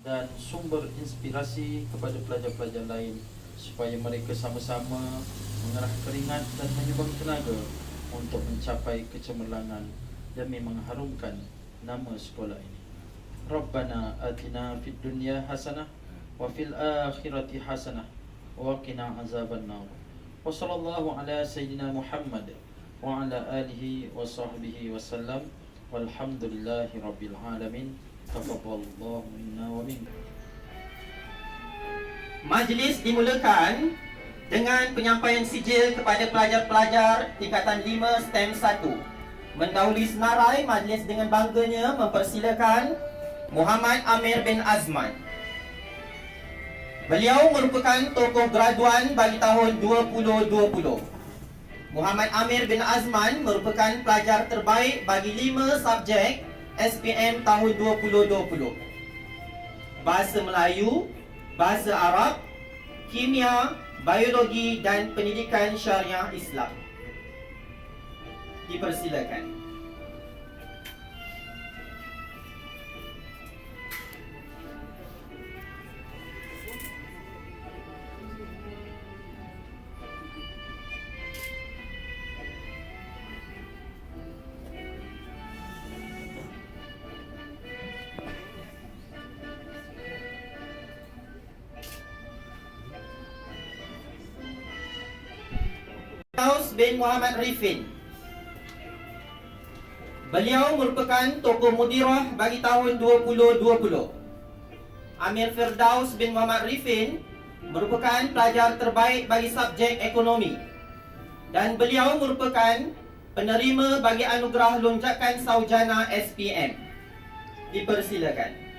dan sumber inspirasi kepada pelajar-pelajar lain supaya mereka sama-sama mengerah keringat dan menyumbang tenaga untuk mencapai kecemerlangan demi mengharumkan nama sekolah ini. Rabbana atina fid dunya hasanah wa fil akhirati hasanah wa qina azabannar. Wa sallallahu ala sayyidina Muhammad wa ala alihi wa sahbihi wasallam. Walhamdulillahi rabbil alamin. Taqabbalallahu minna wa minkum. Majlis dimulakan dengan penyampaian sijil kepada pelajar-pelajar tingkatan 5 STEM 1. Mendahului senarai, majlis dengan bangganya mempersilakan Muhammad Amir bin Azman. Beliau merupakan tokoh graduan bagi tahun 2020. Muhammad Amir bin Azman merupakan pelajar terbaik bagi 5 subjek SPM tahun 2020. Bahasa Melayu, Bahasa Arab, Kimia, Biologi dan Pendidikan Syariah Islam. Dipersilakan. Firdaus bin Muhammad Rifin. Beliau merupakan tokoh mudirah bagi tahun 2020. Amir Firdaus bin Muhammad Rifin merupakan pelajar terbaik bagi subjek ekonomi dan beliau merupakan penerima bagi anugerah lonjakan sarjana SPM. Dipersilakan.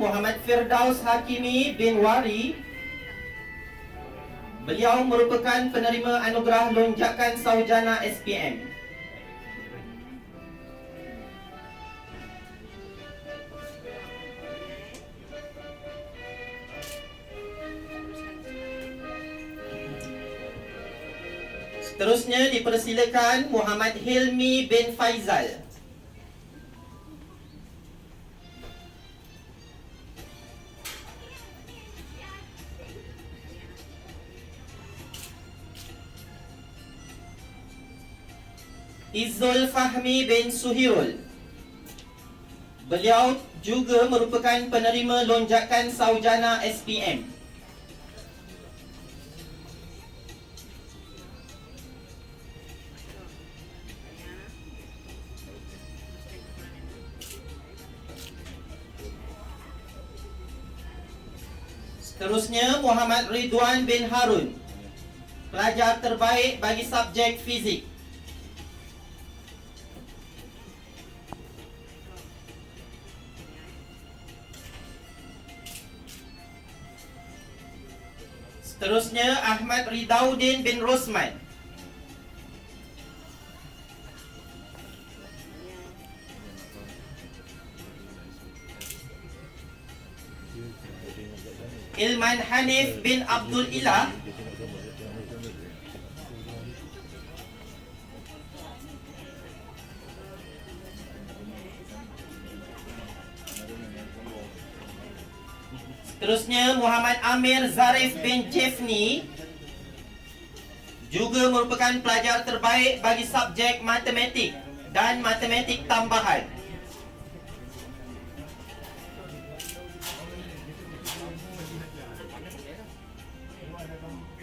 Muhammad Firdaus Hakimi bin Wari. Beliau merupakan penerima anugerah lonjakan sarjana SPM. Seterusnya dipersilakan Muhammad Hilmi bin Faizal. Izzul Fahmi bin Suhirul. Beliau juga merupakan penerima lonjakan sarjana SPM. Seterusnya Muhammad Ridwan bin Harun, pelajar terbaik bagi subjek fizik. Seterusnya Ahmad Ridauddin bin Rosman. Ilman Hanif bin Abdul Ilah. Seterusnya Muhammad Amir Zarif bin Jefni, juga merupakan pelajar terbaik bagi subjek matematik dan matematik tambahan.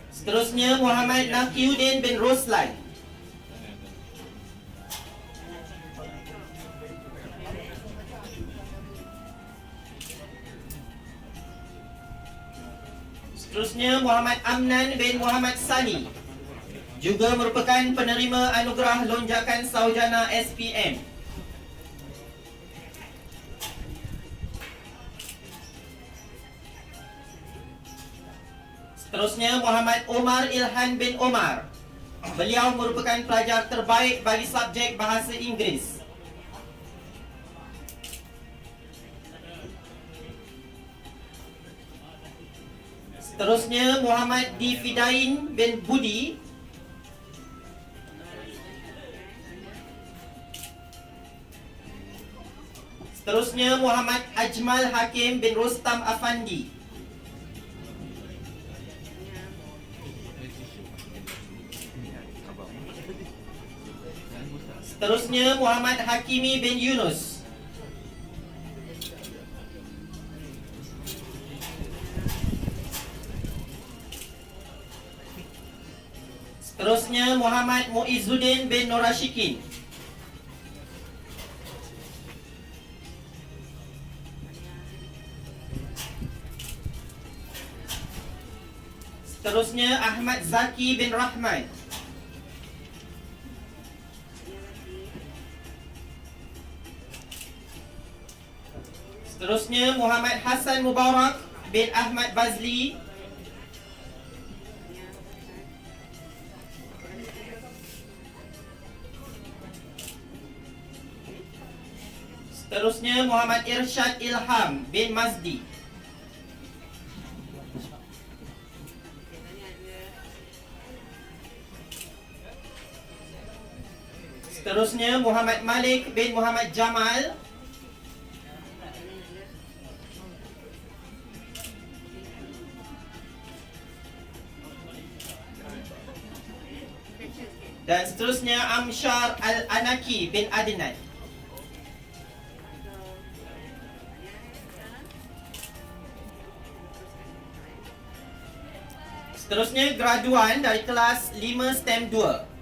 Seterusnya Muhammad Nakiuddin bin Roslan. Seterusnya Muhammad Amnan bin Muhammad Sani, juga merupakan penerima anugerah lonjakan sarjana SPM. Seterusnya Muhammad Omar Ilhan bin Omar. Beliau merupakan pelajar terbaik bagi subjek bahasa Inggeris. Seterusnya Muhammad Difidain bin Budi. Seterusnya Muhammad Ajmal Hakim bin Rustam Afandi. Seterusnya Muhammad Hakimi bin Yunus. Seterusnya Muhammad Muizzuddin bin Norashikin. Seterusnya Ahmad Zaki bin Rahman. Seterusnya Muhammad Hassan Mubarak bin Ahmad Bazli. Seterusnya Muhammad Irsyad Ilham bin Mazdi. Seterusnya Muhammad Malik bin Muhammad Jamal. Dan seterusnya Amshar Al-Anaki bin Adnan. Seterusnya graduan dari kelas 5 STEM 2.